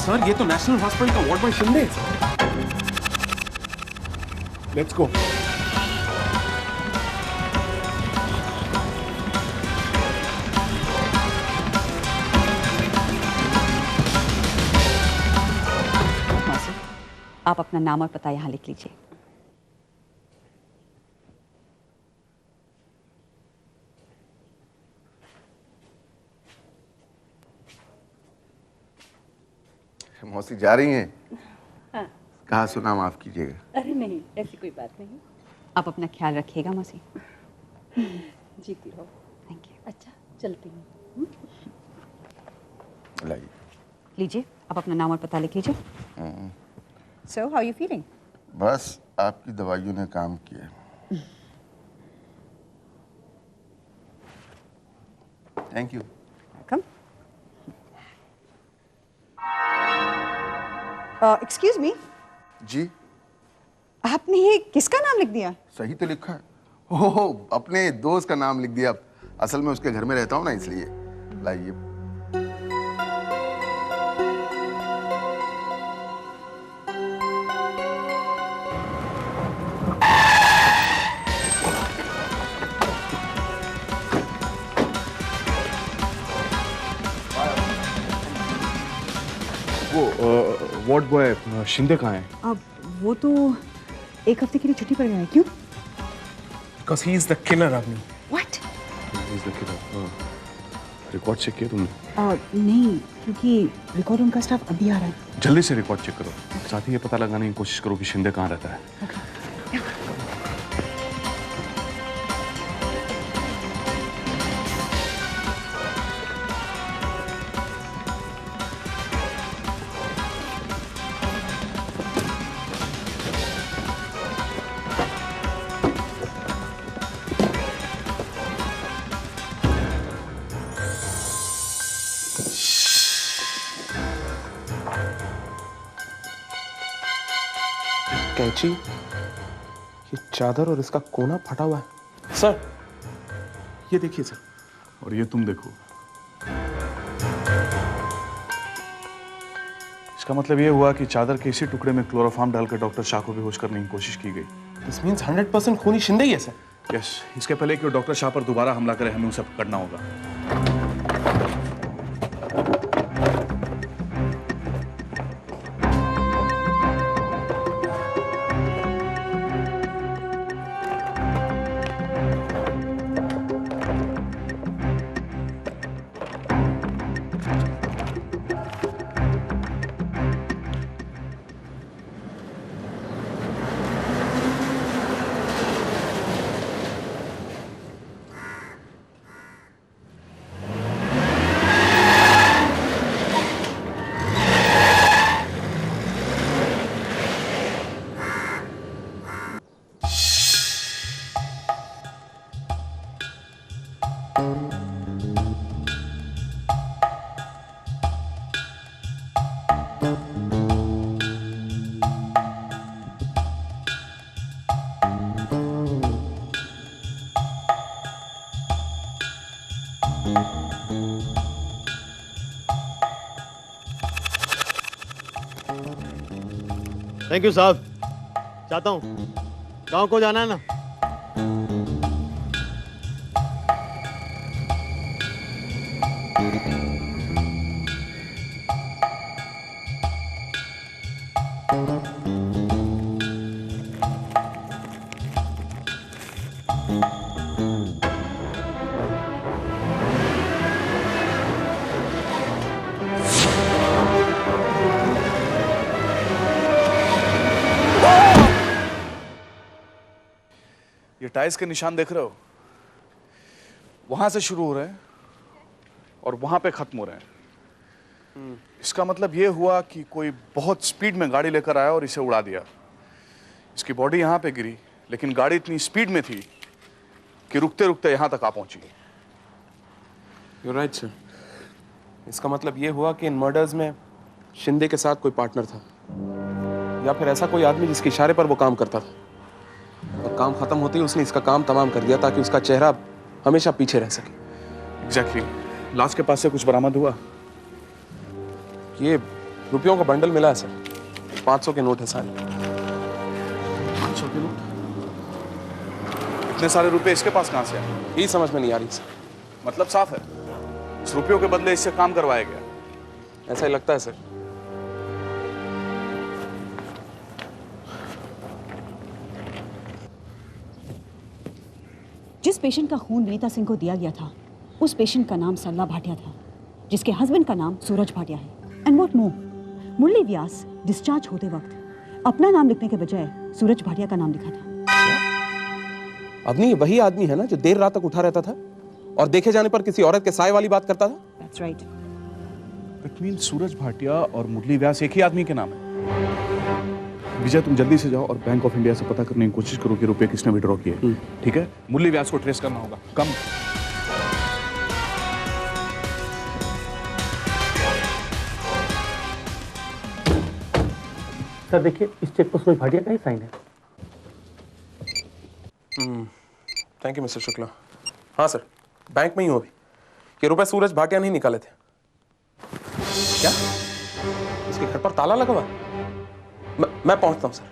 Sir ये तो national hospital का ward boy Shinde. Let's go. आप अपना नाम और पता यहाँ लिख लीजिए। मौसी जा रही हैं? हाँ। कहा सुना माफ कीजिएगा। अरे नहीं, ऐसी कोई बात नहीं। आप अपना ख्याल रखिएगा मौसी। जीती रहो। Thank you. अच्छा चलती हूँ। लाइए। लीजिए, आप अपना नाम और पता लिख लीजिए। So how you feeling? बस आपकी दवाइयों ने काम किया। Thank you. Welcome. Excuse me, जी आपने ये किसका नाम लिख दिया? सही तो लिखा है। हो अपने दोस्त का नाम लिख दिया। असल में उसके घर में रहता हूँ ना, इसलिए। लाइए। वो वार्ड बॉय शिंदे कहाँ है? अब वो तो एक हफ्ते के लिए छुट्टी पर गया है। क्यों? Because he is the killer, Avni. What? He is the killer. Record check किया तुमने? नहीं, क्योंकि रिकॉर्ड रूम का स्टाफ अभी आ रहा है। जल्दी से रिकॉर्ड चेक करो। साथ ही ये पता लगाने की कोशिश करो कि शिंदे कहाँ रहता है। कैंची, ये चादर और इसका कोना फटा हुआ है। सर, ये देखिए सर। और ये तुम देखो। इसका मतलब ये हुआ कि चादर के इसी टुकड़े में क्लोरोफॉर्म डालकर डॉक्टर शाह को बेहोश करने की कोशिश की गई। दिस मीन्स 100% खूनी शिंदे ही है सर। यस, इसके पहले कि वो डॉक्टर शाह पर दोबारा हमला करे हमें उसे पकड़ना होगा। थैंक यू साहब। चाहता हूँ गांव को जाना है ना। ये टाइल्स के निशान देख रहे हो? वहां से शुरू हो रहे हैं और वहां पे खत्म हो रहे हैं। इसका मतलब ये हुआ कि कोई बहुत स्पीड में गाड़ी लेकर आया और इसे उड़ा दिया। इसकी बॉडी यहां पे गिरी, लेकिन गाड़ी इतनी स्पीड में थी कि रुकते रुकते यहां तक आ पहुंची। You're right, sir. इसका मतलब ये हुआ कि इन मर्डर्स में शिंदे के साथ कोई पार्टनर था, या फिर ऐसा कोई आदमी जिसके इशारे पर वो काम करता था, और काम खत्म होते ही उसने इसका काम तमाम कर दिया ताकि उसका चेहरा हमेशा पीछे रह सके। एग्जैक्टली। लाश के पास से कुछ बरामद हुआ? ये रुपयों का बंडल मिला है सर, 500 के नोट है सारे। 500 के नोट? इतने सारे रुपए इसके पास कहां से आए? यही समझ में नहीं आ रही सर। मतलब साफ है, इस रुपयों के बदले इससे काम करवाया गया। ऐसा ही लगता है सर। जिस पेशेंट का खून विनीता सिंह को दिया गया था, उस पेशेंट का नाम सरला भाटिया था, जिसके हस्बैंड का नाम सूरज भाटिया है। And what more, Murli Vyas discharge होते वक्त अपना नाम लिखने के बजाय सूरज भाटिया का नाम लिखा था। अवनी ये वही आदमी है ना जो देर रात तक उठा रहता था और देखे जाने पर किसी औरत के साय वाली बात करता था? That's right. इट मीन सूरज भाटिया और मुरली व्यास एक ही आदमी के नाम है। विजय, तुम जल्दी से जाओ और बैंक ऑफ इंडिया से पता करने की कोशिश करो कि रुपए किसने विड्रॉ किए। ठीक है? मुरली व्यास को ट्रेस करना होगा। कम। सर देखिए, इस चेक पर सूरज भाटिया का ही साइन है। Thank you mister Shukla. हाँ सर, बैंक में ही हूँ अभी। ये रुपए सूरज भाटिया नहीं निकाले थे। क्या? इसके घर पर ताला लगा हुआ है? मैं पहुंचता हूं सर।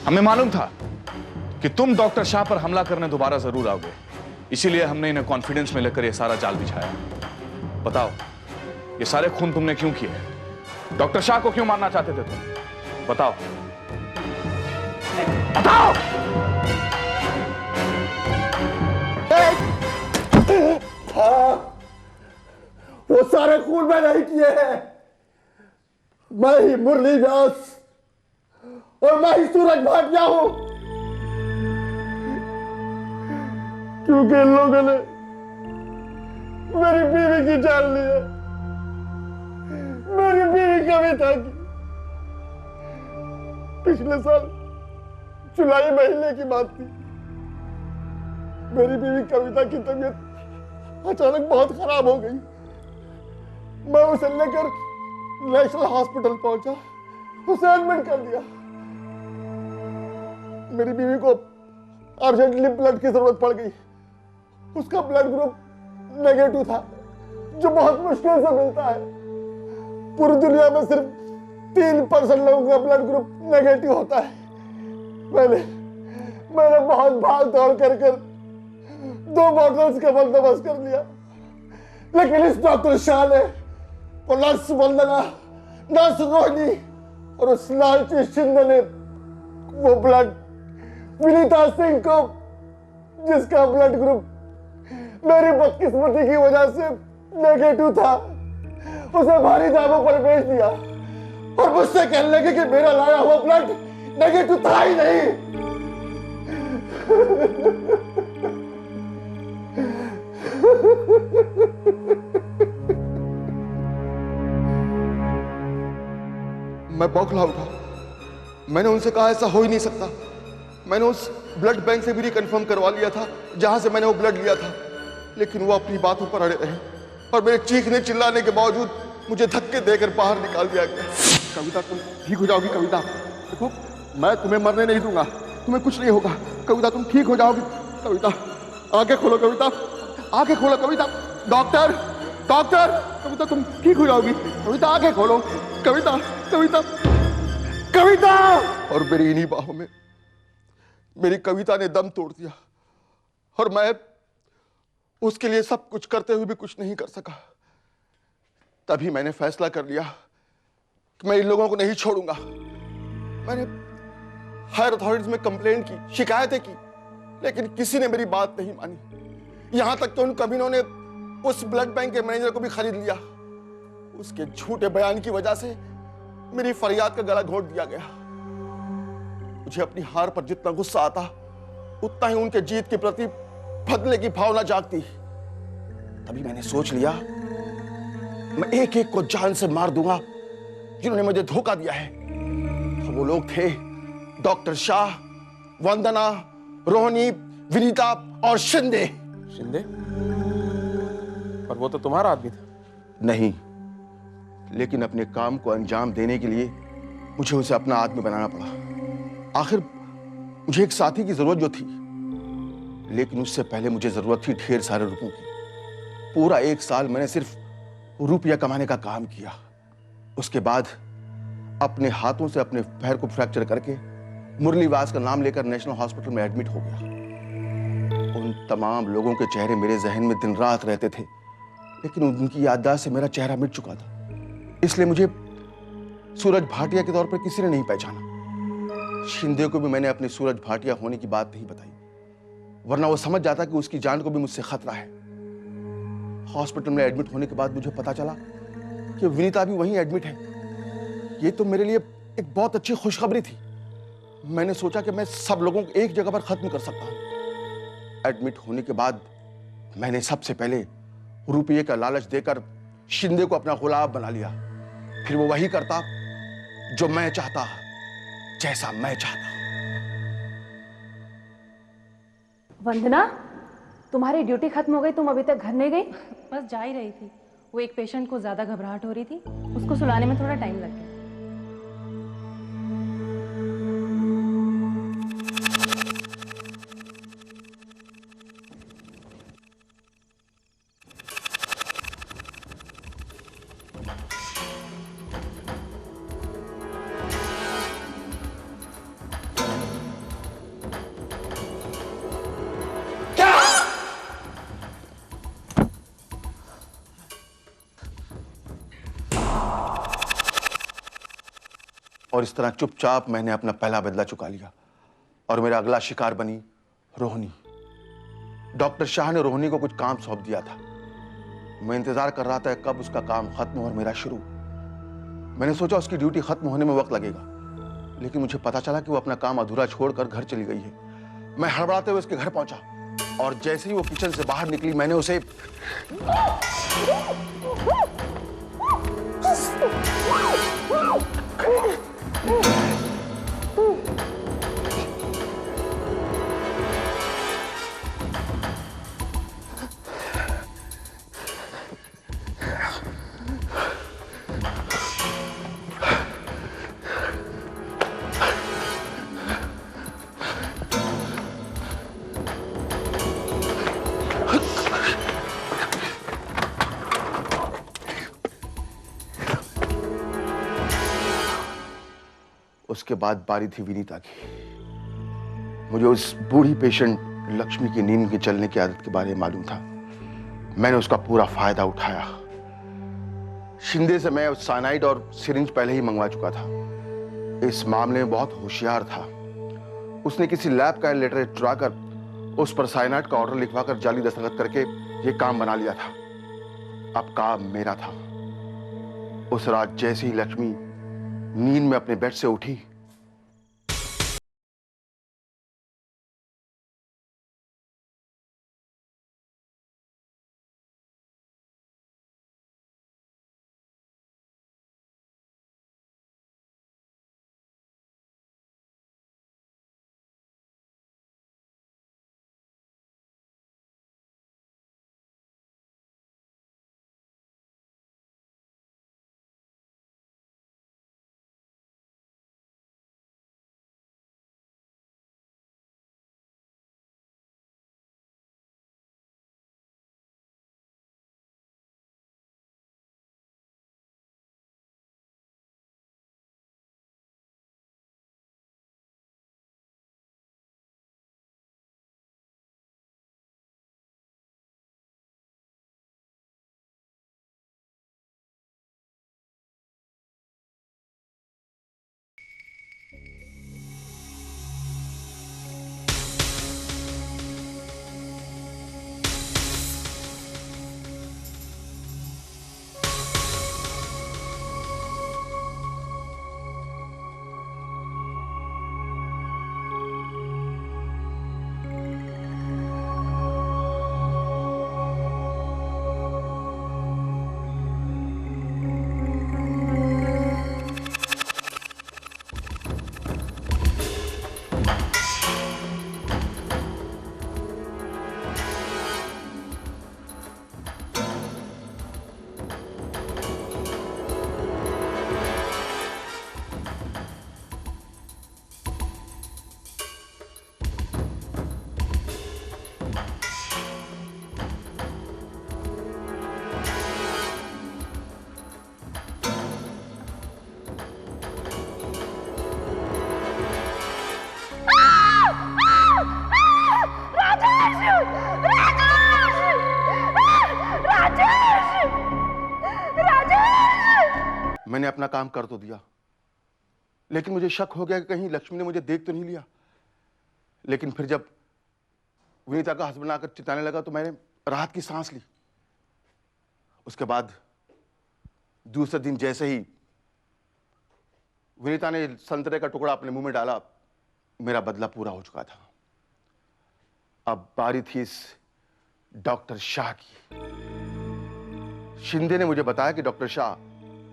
हमें मालूम था कि तुम डॉक्टर शाह पर हमला करने दोबारा जरूर आओगे, इसीलिए हमने इन्हें कॉन्फिडेंस में लेकर यह सारा जाल बिछाया। बताओ, ये सारे खून तुमने क्यों किए? डॉक्टर शाह को क्यों मारना चाहते थे तुम? बताओ, बताओ। हाँ, वो सारे खून में नहीं किए हैं। मैं ही मुरली व्यास और मैं ही सूरज भाटिया हूं, क्योंकि इन लोगों ने मेरी बीवी की जान ली है। मेरी बीवी कविता की पिछले साल जुलाई महीने की बात थी। मेरी बीवी कविता की तबीयत अचानक बहुत खराब हो गई। मैं उसे लेकर नेशनल हॉस्पिटल पहुंचा, उसे एडमिट कर दिया। मेरी बीवी को अर्जेंटली ब्लड की जरूरत पड़ गई। उसका ब्लड ग्रुप नेगेटिव था, जो बहुत मुश्किल से मिलता है। पूरी दुनिया में सिर्फ 3% लोगों का ब्लड ग्रुप नेगेटिव होता है। मैंने बहुत भाग दौड़ कर 2 बॉटल्स का बंदोबस्त कर लिया, लेकिन इस डॉक्टर शाह ने और नर्स वंदना, नर्स रोहिणी और उस लालची शिंदे ने वो ब्लड विनीता सिंह को, जिसका ब्लड ग्रुप मेरी बदकिस्मती की वजह से नेगेटिव था, उसे भारी दामों पर बेच दिया और मुझसे कहने लगे कि मेरा लाया हुआ ब्लड नेगेटिव था ही नहीं। मैं बौखला उठा। मैंने उनसे कहा ऐसा हो ही नहीं सकता। मैंने उस ब्लड बैंक से भी रिकन्फर्म करवा लिया था जहां से मैंने वो ब्लड लिया था, लेकिन वो अपनी बातों पर अड़े रहे और मेरे चीखने चिल्लाने के बावजूद मुझे धक्के देकर बाहर निकाल दिया गया। कविता, तुम ठीक हो जाओगी। कविता, देखो, मैं तुम्हें मरने नहीं दूंगा, तुम्हें कुछ नहीं होगा। कविता, तुम ठीक हो जाओगी। कविता, आंखें खोलो। कविता, आंखें खोलो। कविता, डॉक्टर, डॉक्टर। कविता, तुम ठीक हो जाओगी। कविता, आंखें खोलो। कविता, कविता, कविता। और मेरी इन्हीं बाहों में मेरी कविता ने दम तोड़ दिया और मैं उसके लिए सब कुछ करते हुए भी कुछ नहीं कर सका। तभी मैंने फैसला कर लिया कि मैं इन लोगों को नहीं छोड़ूंगा। मैंने हायर अथॉरिटीज में कंप्लेंट की, शिकायतें की, लेकिन किसी ने मेरी बात नहीं मानी। यहां तक तो उन कमीनों ने उस ब्लड बैंक के मैनेजर को भी खरीद लिया। उसके झूठे बयान की वजह से मेरी फरियाद का गला घोंट दिया गया। मुझे अपनी हार पर जितना गुस्सा आता, उतना ही उनके जीत के प्रति बदले की भावना जागती। तभी मैंने सोच लिया, मैं एक एक को जान से मार दूंगा जिन्होंने मुझे धोखा दिया है। तो वो लोग थे डॉक्टर शाह, वंदना, रोहिणी, विनीता और शिंदे। शिंदे? पर वो तो तुम्हारा आदमी था। नहीं, लेकिन अपने काम को अंजाम देने के लिए मुझे उसे अपना आदमी बनाना पड़ा। आखिर मुझे एक साथी की जरूरत जो थी, लेकिन उससे पहले मुझे जरूरत थी ढेर सारे रुपयों की। पूरा 1 साल मैंने सिर्फ रुपया कमाने का काम किया। उसके बाद अपने हाथों से अपने पैर को फ्रैक्चर करके मुरली व्यास का नाम लेकर नेशनल हॉस्पिटल में एडमिट हो गया। उन तमाम लोगों के चेहरे मेरे जहन में दिन रात रहते थे, लेकिन उनकी याददाश्त से मेरा चेहरा मिट चुका था। इसलिए मुझे सूरज भाटिया के तौर पर किसी ने नहीं पहचाना। शिंदे को भी मैंने अपने सूरज भाटिया होने की बात नहीं बताई, वरना वो समझ जाता कि उसकी जान को भी मुझसे खतरा है। हॉस्पिटल में एडमिट होने के बाद मुझे पता चला कि विनीता भी वहीं एडमिट है। ये तो मेरे लिए एक बहुत अच्छी खुशखबरी थी। मैंने सोचा कि मैं सब लोगों को एक जगह पर खत्म कर सकता हूं। एडमिट होने के बाद मैंने सबसे पहले रुपये का लालच देकर शिंदे को अपना गुलाम बना लिया। फिर वो वही करता जो मैं चाहता, जैसा मैं चाहता। वंदना, तुम्हारी ड्यूटी खत्म हो गई, तुम अभी तक घर नहीं गई? बस जा ही रही थी। वो एक पेशेंट को ज़्यादा घबराहट हो रही थी, उसको सुलाने में थोड़ा टाइम लग गया। और इस तरह चुपचाप मैंने अपना पहला बदला चुका लिया और मेरा अगला शिकार बनी रोहिणी। डॉक्टर शाह ने रोहिणी को कुछ काम सौंप दिया था। मैं इंतजार कर रहा था कब उसका काम खत्म और मेरा शुरू। मैंने सोचा उसकी ड्यूटी खत्म होने में वक्त लगेगा, लेकिन मुझे पता चला कि वो अपना काम अधूरा छोड़कर घर चली गई है। मैं हड़बड़ाते हुए उसके घर पहुंचा और जैसे ही वो किचन से बाहर निकली मैंने उसे उसके बाद बारी थी विनीता की। मुझे उस बूढ़ी पेशेंट लक्ष्मी की नींद के चलने की आदत के बारे में मालूम था। मैंने उसका पूरा फायदा उठाया। शिंदे से मैं साइनाइड और सिरिंज पहले ही मंगवा चुका था। इस मामले में बहुत होशियार था। उसने किसी लैब का लेटर चुरा कर उस पर साइनाइड का ऑर्डर लिखवाकर जाली दस्तखत करके यह काम बना लिया था। अब काम मेरा था। उस रात जैसे ही लक्ष्मी नींद में अपने बेड से उठी, मैंने अपना काम कर तो दिया, लेकिन मुझे शक हो गया कि कहीं लक्ष्मी ने मुझे देख तो नहीं लिया। लेकिन फिर जब विनीता का हस्बैंड आकर चिल्लाने लगा तो मैंने राहत की सांस ली। उसके बाद दूसरे दिन जैसे ही विनीता ने संतरे का टुकड़ा अपने मुंह में डाला, मेरा बदला पूरा हो चुका था। अब बारी थी इस डॉक्टर शाह की। शिंदे ने मुझे बताया कि doctor Shah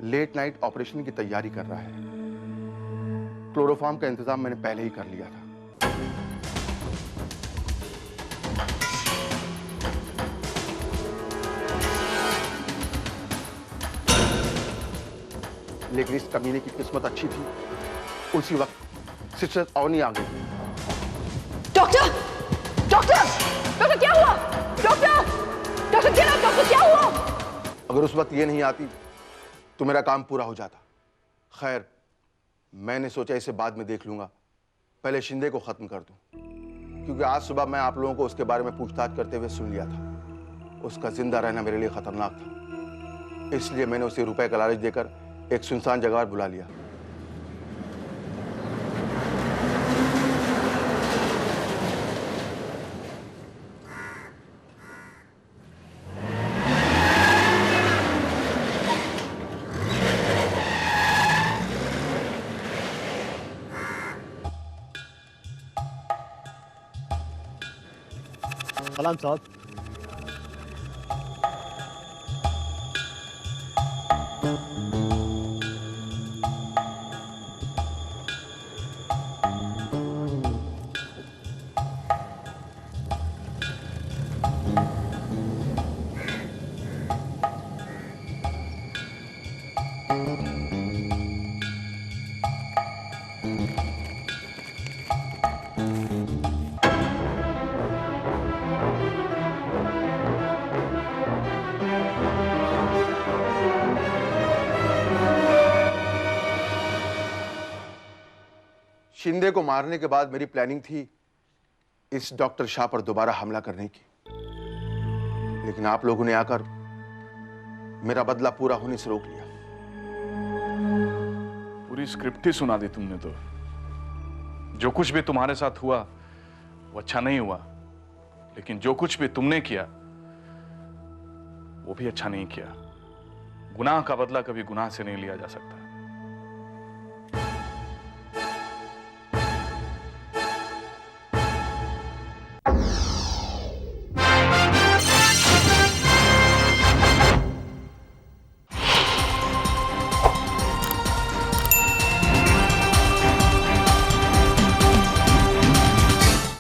late night operation की तैयारी कर रहा है। क्लोरोफॉर्म का इंतजाम मैंने पहले ही कर लिया था। लेकिन इस कमीने की किस्मत अच्छी थी, उसी वक्त सिस्टर अवनी आ गई। डॉक्टर डॉक्टर डॉक्टर क्या हुआ? डॉक्टर डॉक्टर क्या डॉक्टर क्या हुआ? अगर उस वक्त ये नहीं आती तो मेरा काम पूरा हो जाता। खैर, मैंने सोचा इसे बाद में देख लूंगा, पहले शिंदे को खत्म कर दूं, क्योंकि आज सुबह मैं आप लोगों को उसके बारे में पूछताछ करते हुए सुन लिया था। उसका जिंदा रहना मेरे लिए खतरनाक था, इसलिए मैंने उसे रुपए का लालच देकर एक सुनसान जगह पर बुला लिया। सलाम साहब। शिंदे को मारने के बाद मेरी प्लानिंग थी इस डॉक्टर शाह पर दोबारा हमला करने की, लेकिन आप लोगों ने आकर मेरा बदला पूरा होने से रोक लिया। पूरी स्क्रिप्ट ही सुना दी तुमने तो। जो कुछ भी तुम्हारे साथ हुआ वो अच्छा नहीं हुआ, लेकिन जो कुछ भी तुमने किया वो भी अच्छा नहीं किया। गुनाह का बदला कभी गुनाह से नहीं लिया जा सकता।